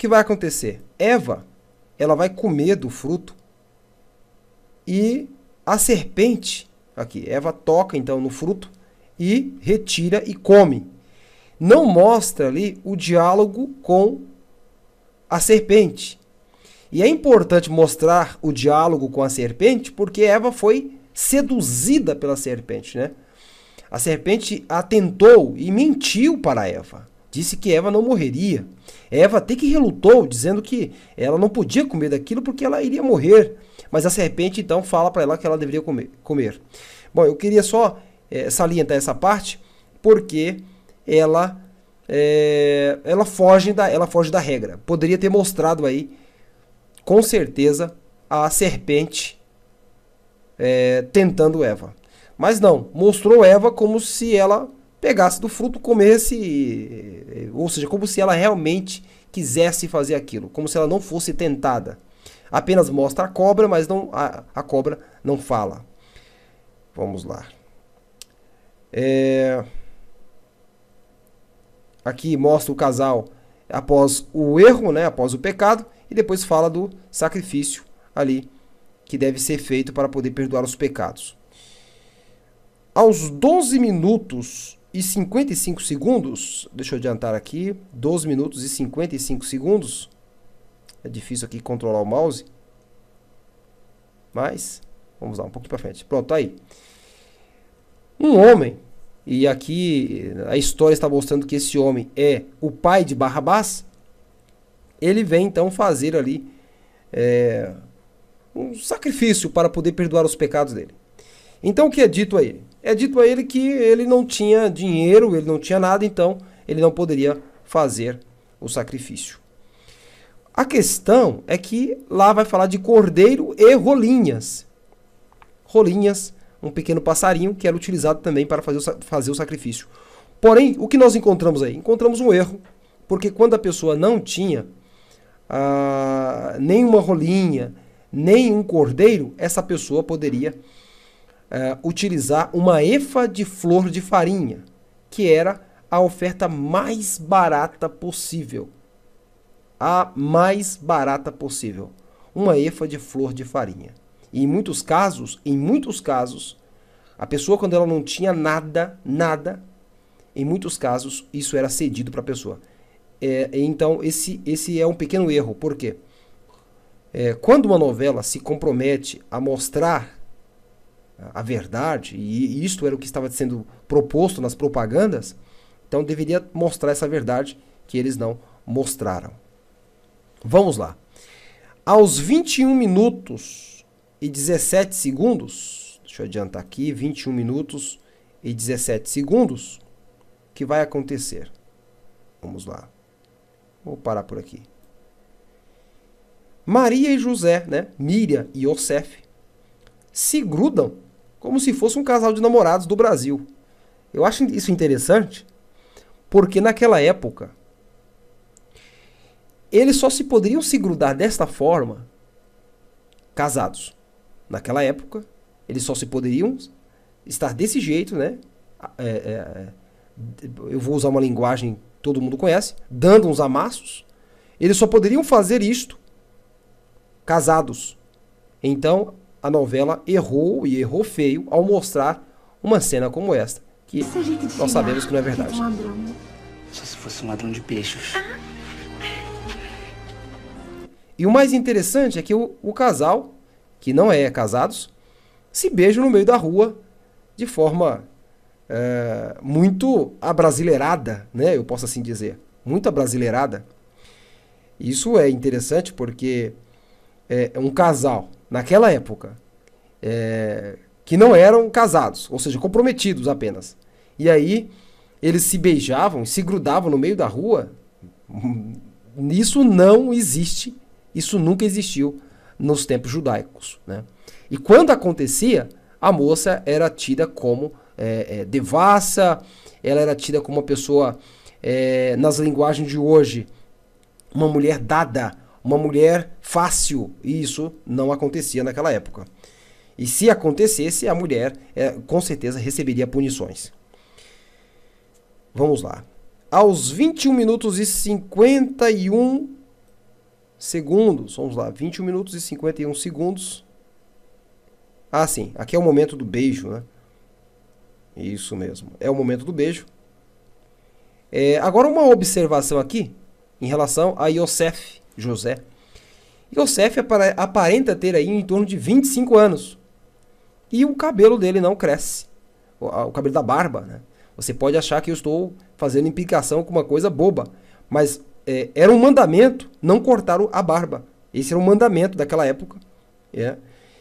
que vai acontecer? Eva, ela vai comer do fruto e a serpente, aqui, Eva toca então no fruto e retira e come. Não mostra ali o diálogo com a serpente. E é importante mostrar o diálogo com a serpente porque Eva foi seduzida pela serpente, né? A serpente atentou e mentiu para Eva. Disse que Eva não morreria. Eva até que relutou, dizendo que ela não podia comer daquilo porque ela iria morrer. Mas a serpente então fala para ela que ela deveria comer. Bom, eu queria só salientar essa parte porque ela foge da regra. Poderia ter mostrado aí, com certeza, a serpente tentando Eva. Mas não, mostrou Eva como se ela pegasse do fruto, comesse, ou seja, como se ela realmente quisesse fazer aquilo, como se ela não fosse tentada. Apenas mostra a cobra, mas não, a cobra não fala. Vamos lá. Aqui mostra o casal após o erro, né, após o pecado, e depois fala do sacrifício ali que deve ser feito para poder perdoar os pecados. Aos 12 minutos e 55 segundos, deixa eu adiantar aqui, 12 minutos e 55 segundos, é difícil aqui controlar o mouse, mas vamos lá, um pouquinho para frente. Pronto, tá aí. Um homem, e aqui a história está mostrando que esse homem é o pai de Barrabás, ele vem então fazer ali um sacrifício para poder perdoar os pecados dele. Então o que é dito a ele? É dito a ele que ele não tinha dinheiro, ele não tinha nada, então ele não poderia fazer o sacrifício. A questão é que lá vai falar de cordeiro e rolinhas. Rolinhas, um pequeno passarinho que era utilizado também para fazer o sacrifício. Porém, o que nós encontramos aí? Encontramos um erro, porque quando a pessoa não tinha nem uma rolinha, nem um cordeiro, essa pessoa poderia utilizar uma efa de flor de farinha, que era a oferta mais barata possível. A mais barata possível. Uma efa de flor de farinha. E em muitos casos, a pessoa quando ela não tinha nada, em muitos casos, isso era cedido para a pessoa. Então, esse é um pequeno erro. Por quê? Quando uma novela se compromete a mostrar a verdade, e isto era o que estava sendo proposto nas propagandas, então deveria mostrar essa verdade que eles não mostraram. Vamos lá. Aos 21 minutos e 17 segundos, deixa eu adiantar aqui, 21 minutos e 17 segundos, o que vai acontecer? Vamos lá. Vou parar por aqui. Maria e José, né? Miriam e Yosef, se grudam como se fosse um casal de namorados do Brasil. Eu acho isso interessante, porque naquela época, eles só se poderiam se grudar desta forma casados. Naquela época, eles só se poderiam estar desse jeito, né? Eu vou usar uma linguagem que todo mundo conhece, dando uns amassos. Eles só poderiam fazer isto casados. Então, a novela errou e errou feio ao mostrar uma cena como esta, que nós sabemos que não é verdade. Só se fosse um ladrão de peixes. E o mais interessante é que o casal, que não é casados, se beijam no meio da rua de forma muito abrasileirada, né? Eu posso assim dizer, muito abrasileirada. Isso é interessante porque um casal, naquela época, que não eram casados, ou seja, comprometidos apenas. E aí, eles se beijavam, se grudavam no meio da rua. Isso não existe, isso nunca existiu nos tempos judaicos, né? E quando acontecia, a moça era tida como devassa, ela era tida como uma pessoa, nas linguagens de hoje, uma mulher dada, uma mulher fácil, e isso não acontecia naquela época. E se acontecesse, a mulher com certeza receberia punições. Vamos lá. Aos 21 minutos e 51 segundos. Vamos lá, 21 minutos e 51 segundos. Ah, sim, aqui é o momento do beijo, né? Isso mesmo, é o momento do beijo. Agora uma observação aqui em relação a Yosef, José. Yosef aparenta ter aí em torno de 25 anos. E o cabelo dele não cresce. O cabelo da barba, né? Você pode achar que eu estou fazendo implicação com uma coisa boba. Mas era um mandamento não cortar a barba. Esse era um mandamento daquela época.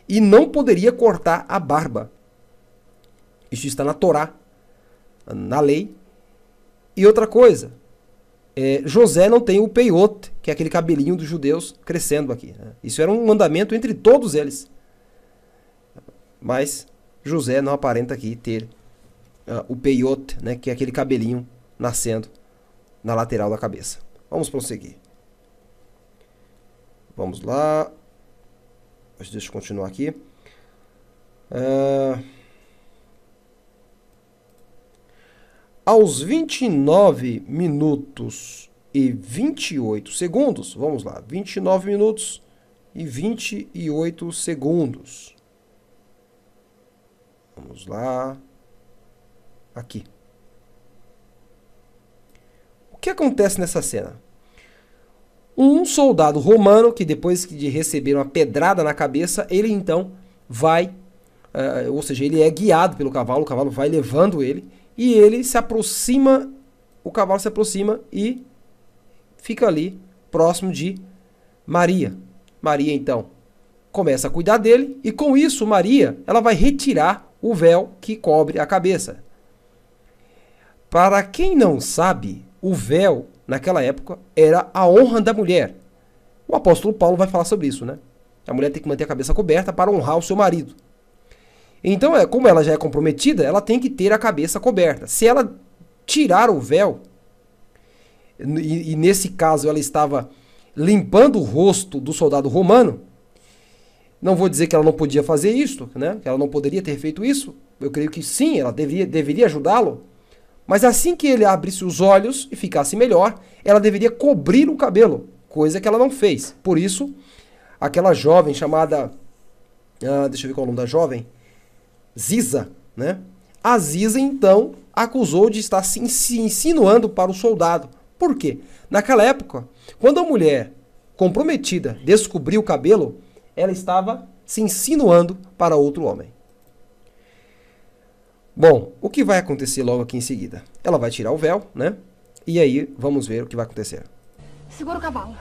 E não poderia cortar a barba. Isso está na Torá, na lei. E outra coisa, José não tem o peiot, que é aquele cabelinho dos judeus crescendo aqui, né? Isso era um mandamento entre todos eles. Mas José não aparenta aqui ter o peiot, né, que é aquele cabelinho nascendo na lateral da cabeça. Vamos prosseguir. Vamos lá. Deixa eu continuar aqui. Aos 29 minutos e 28 segundos, vamos lá, 29 minutos e 28 segundos. Vamos lá. Aqui. O que acontece nessa cena? Um soldado romano, que depois de receber uma pedrada na cabeça, ele então vai, ou seja, ele é guiado pelo cavalo, o cavalo vai levando ele, e ele se aproxima, o cavalo se aproxima e fica ali próximo de Maria. Maria então começa a cuidar dele, e com isso Maria, ela vai retirar o véu que cobre a cabeça. Para quem não sabe, o véu naquela época era a honra da mulher. O apóstolo Paulo vai falar sobre isso, né? A mulher tem que manter a cabeça coberta para honrar o seu marido. Então, como ela já é comprometida, ela tem que ter a cabeça coberta. Se ela tirar o véu, e nesse caso ela estava limpando o rosto do soldado romano, não vou dizer que ela não podia fazer isso, né? Que ela não poderia ter feito isso. Eu creio que sim, ela deveria ajudá-lo. Mas assim que ele abrisse os olhos e ficasse melhor, ela deveria cobrir o cabelo, coisa que ela não fez. Por isso, aquela jovem chamada, deixa eu ver qual é o nome da jovem, Ziza, né? A Ziza, então, acusou de estar se insinuando para o soldado. Por quê? Naquela época, quando a mulher comprometida descobriu o cabelo, ela estava se insinuando para outro homem. Bom, o que vai acontecer logo aqui em seguida? Ela vai tirar o véu, né? E aí, vamos ver o que vai acontecer. Segura o cavalo.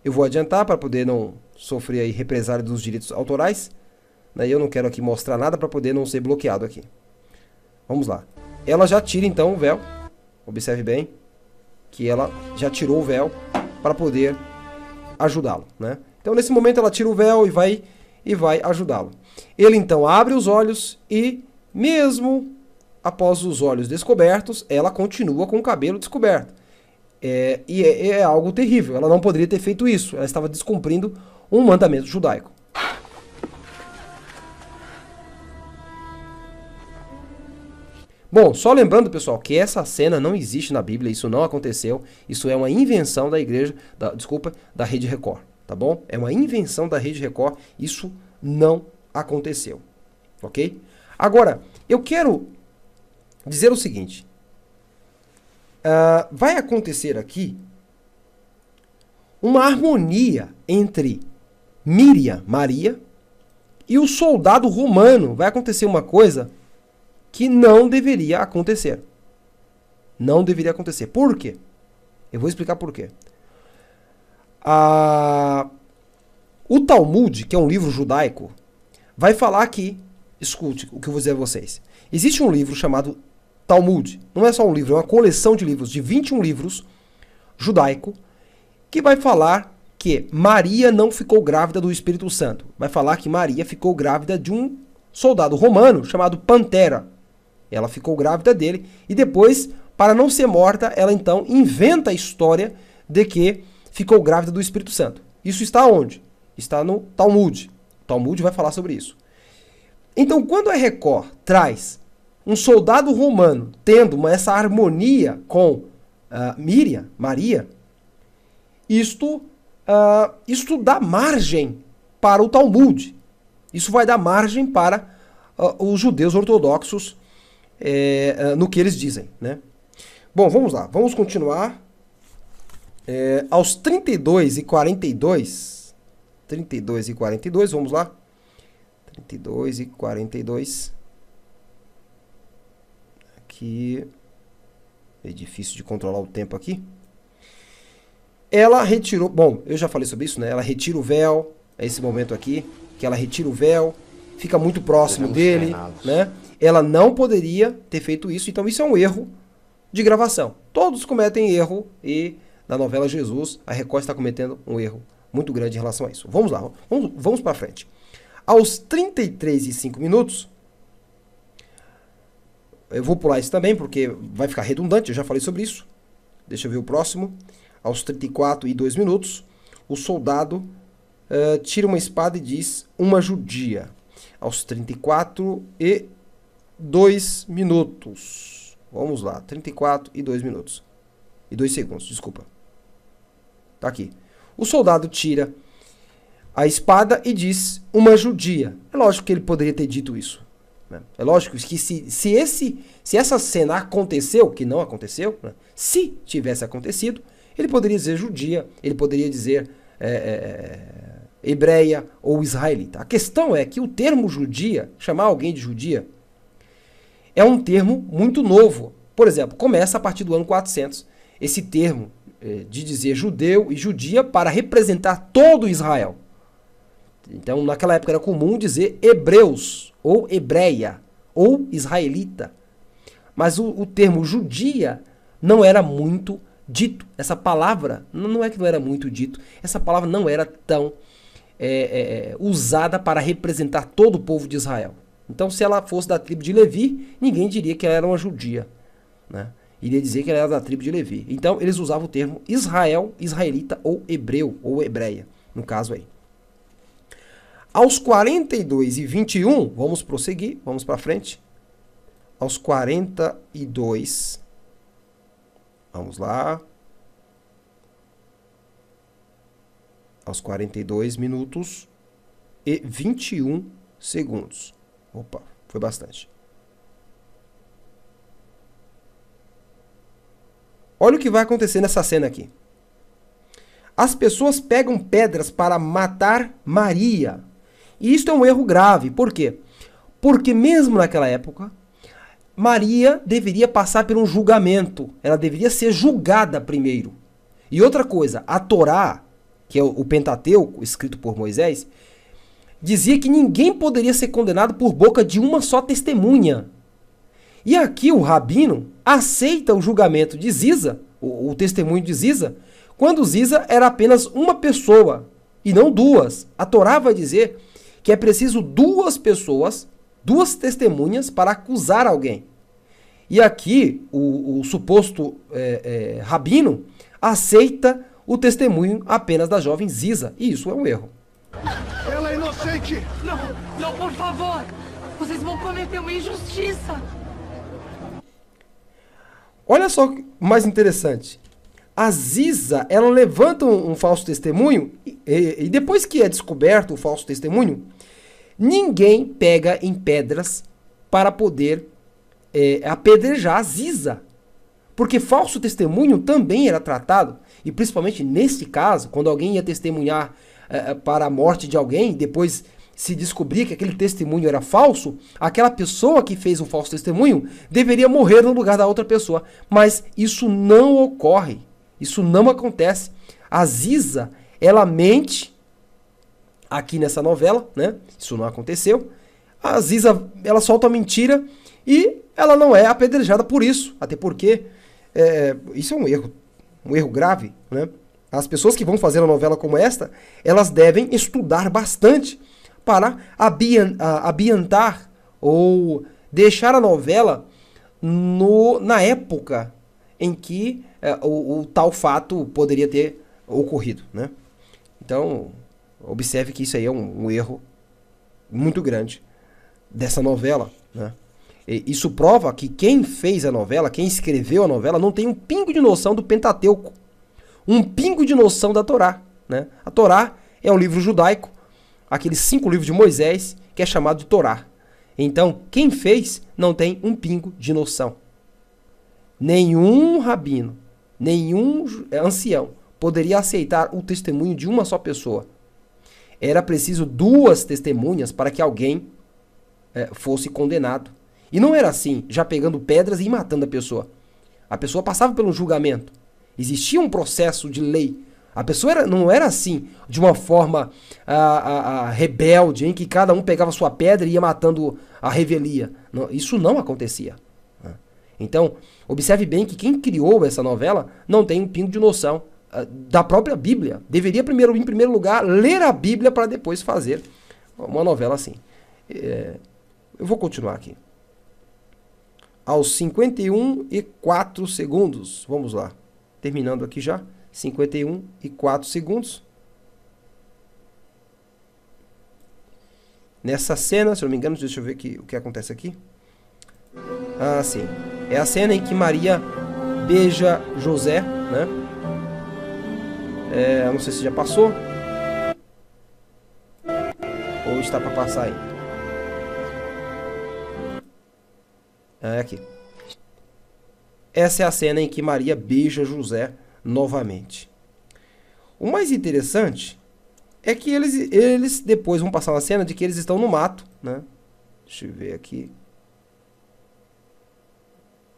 Eu vou adiantar para poder não sofrer aí represália dos direitos autorais, né? Eu não quero aqui mostrar nada para poder não ser bloqueado aqui. Vamos lá. Ela já tira então o véu. Observe bem que ela já tirou o véu para poder ajudá-lo, né? Então nesse momento ela tira o véu e vai ajudá-lo. Ele então abre os olhos e mesmo após os olhos descobertos, ela continua com o cabelo descoberto. É algo terrível. Ela não poderia ter feito isso. Ela estava descumprindo um mandamento judaico. Bom, só lembrando, pessoal, que essa cena não existe na Bíblia, isso não aconteceu, isso é uma invenção da igreja, da Rede Record, tá bom? É uma invenção da Rede Record, isso não aconteceu, ok? Agora, eu quero dizer o seguinte, vai acontecer aqui uma harmonia entre Miriam, Maria, e o soldado romano. Vai acontecer uma coisa que não deveria acontecer. Não deveria acontecer. Por quê? Eu vou explicar por quê. O Talmud, que é um livro judaico, vai falar que, escute o que eu vou dizer a vocês. Existe um livro chamado Talmud. Não é só um livro, é uma coleção de livros, de 21 livros judaico, que vai falar que Maria não ficou grávida do Espírito Santo. Vai falar que Maria ficou grávida de um soldado romano chamado Pantera. Ela ficou grávida dele e depois, para não ser morta, ela então inventa a história de que ficou grávida do Espírito Santo. Isso está onde? Está no Talmud. O Talmud vai falar sobre isso. Então, quando a Record traz um soldado romano tendo essa harmonia com Miriam, Maria, isto dá margem para o Talmud. Isso vai dar margem para os judeus ortodoxos no que eles dizem, né? Bom, vamos lá. Vamos continuar. Aos 32 e 42. 32 e 42, vamos lá. 32 e 42. Aqui. É difícil de controlar o tempo aqui. Ela retirou... Bom, eu já falei sobre isso, né? Ela retira o véu. É esse momento aqui. Que ela retira o véu. Fica muito próximo dele, né? Ela não poderia ter feito isso. Então isso é um erro de gravação. Todos cometem erro. E na novela Jesus, a Record está cometendo um erro muito grande em relação a isso. Vamos lá. Vamos para frente. Aos 33 e 5 minutos... Eu vou pular isso também, porque vai ficar redundante, eu já falei sobre isso. Deixa eu ver o próximo. Aos 34 e 2 minutos, o soldado tira uma espada e diz, uma judia. Aos 34 e 2 minutos. Vamos lá, 34 e 2 minutos. E 2 segundos, desculpa. Tá aqui. O soldado tira a espada e diz, uma judia. É lógico que ele poderia ter dito isso. É lógico que se essa cena aconteceu, que não aconteceu, né? Se tivesse acontecido, ele poderia dizer judia, ele poderia dizer hebreia ou israelita. A questão é que o termo judia, chamar alguém de judia, é um termo muito novo. Por exemplo, começa a partir do ano 400, esse termo de dizer judeu e judia para representar todo Israel. Então, naquela época era comum dizer hebreus, ou hebreia, ou israelita. Mas o termo judia não era muito dito. Essa palavra, não é que não era muito dito, essa palavra não era tão usada para representar todo o povo de Israel. Então, se ela fosse da tribo de Levi, ninguém diria que ela era uma judia, né? Iria dizer que ela era da tribo de Levi. Então, eles usavam o termo Israel, israelita, ou hebreu, ou hebreia, no caso aí. Aos 42 e 21, vamos prosseguir, vamos para frente. Aos 42, vamos lá. Aos 42 minutos e 21 segundos. Opa, foi bastante. Olha o que vai acontecer nessa cena aqui. As pessoas pegam pedras para matar Maria. E isso é um erro grave. Por quê? Porque mesmo naquela época, Maria deveria passar por um julgamento. Ela deveria ser julgada primeiro. E outra coisa, a Torá, que é o Pentateuco, escrito por Moisés, dizia que ninguém poderia ser condenado por boca de uma só testemunha. E aqui o rabino aceita o julgamento de Ziza, o testemunho de Ziza, quando Ziza era apenas uma pessoa e não duas. A Torá vai dizer que é preciso duas pessoas, duas testemunhas para acusar alguém. E aqui o suposto rabino aceita o testemunho apenas da jovem Ziza. E isso é um erro. Ela é inocente! Não, não, por favor! Vocês vão cometer uma injustiça! Olha só o mais interessante. A Ziza, ela levanta um falso testemunho e depois que é descoberto o falso testemunho, ninguém pega em pedras para poder apedrejar a Ziza. Porque falso testemunho também era tratado, e principalmente nesse caso, quando alguém ia testemunhar para a morte de alguém, depois se descobrir que aquele testemunho era falso, aquela pessoa que fez um falso testemunho deveria morrer no lugar da outra pessoa. Mas isso não ocorre. Isso não acontece. A Ziza, ela mente aqui nessa novela, né? Isso não aconteceu. A Ziza, ela solta a mentira e ela não é apedrejada por isso. Até porque isso é um erro grave, né? As pessoas que vão fazer uma novela como esta, elas devem estudar bastante para ambientar ou deixar a novela na época em que o tal fato poderia ter ocorrido, né? Então, observe que isso aí é um erro muito grande dessa novela, né? Isso prova que quem fez a novela, quem escreveu a novela, não tem um pingo de noção do Pentateuco, um pingo de noção da Torá, né? A Torá é um livro judaico, aqueles 5 livros de Moisés, que é chamado de Torá. Então, quem fez não tem um pingo de noção. Nenhum rabino, nenhum ancião poderia aceitar o testemunho de uma só pessoa. Era preciso 2 testemunhas para que alguém fosse condenado. E não era assim, já pegando pedras e matando a pessoa. A pessoa passava por um julgamento. Existia um processo de lei. A pessoa não era assim, de uma forma rebelde, em que cada um pegava sua pedra e ia matando a revelia. Não, isso não acontecia. Então, observe bem que quem criou essa novela não tem um pingo de noção da própria Bíblia. Deveria em primeiro lugar, ler a Bíblia para depois fazer uma novela assim. Eu vou continuar aqui. Aos 51 e 4 segundos. Vamos lá. Terminando aqui já. 51 e 4 segundos. Nessa cena, se eu não me engano, deixa eu ver o que acontece aqui. Ah, sim. É a cena em que Maria beija José, né? Não sei se já passou. Ou está para passar ainda. Aqui. Essa é a cena em que Maria beija José novamente. O mais interessante é que eles depois vão passar uma cena de que eles estão no mato, né? Deixa eu ver aqui.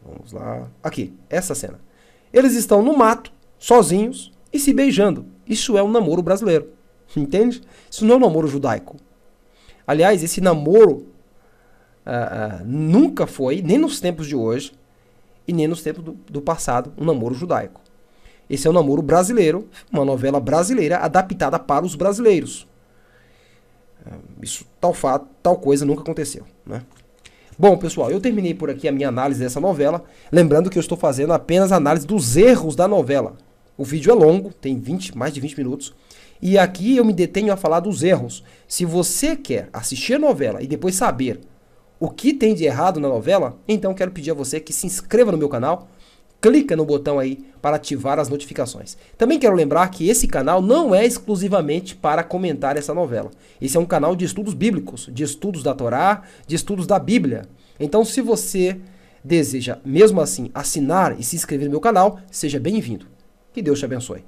Vamos lá. Aqui, essa cena. Eles estão no mato, sozinhos e se beijando. Isso é um namoro brasileiro. Entende? Isso não é um namoro judaico. Aliás, esse namoro nunca foi, nem nos tempos de hoje, e nem nos tempos do passado, um namoro judaico. Esse é um namoro brasileiro, uma novela brasileira adaptada para os brasileiros. Isso, tal coisa nunca aconteceu, né? Bom, pessoal, eu terminei por aqui a minha análise dessa novela. Lembrando que eu estou fazendo apenas análise dos erros da novela. O vídeo é longo, tem mais de 20 minutos. E aqui eu me detenho a falar dos erros. Se você quer assistir a novela e depois saber o que tem de errado na novela, então quero pedir a você que se inscreva no meu canal, clica no botão aí para ativar as notificações. Também quero lembrar que esse canal não é exclusivamente para comentar essa novela. Esse é um canal de estudos bíblicos, de estudos da Torá, de estudos da Bíblia. Então, se você deseja, mesmo assim, assinar e se inscrever no meu canal, seja bem-vindo. Que Deus te abençoe.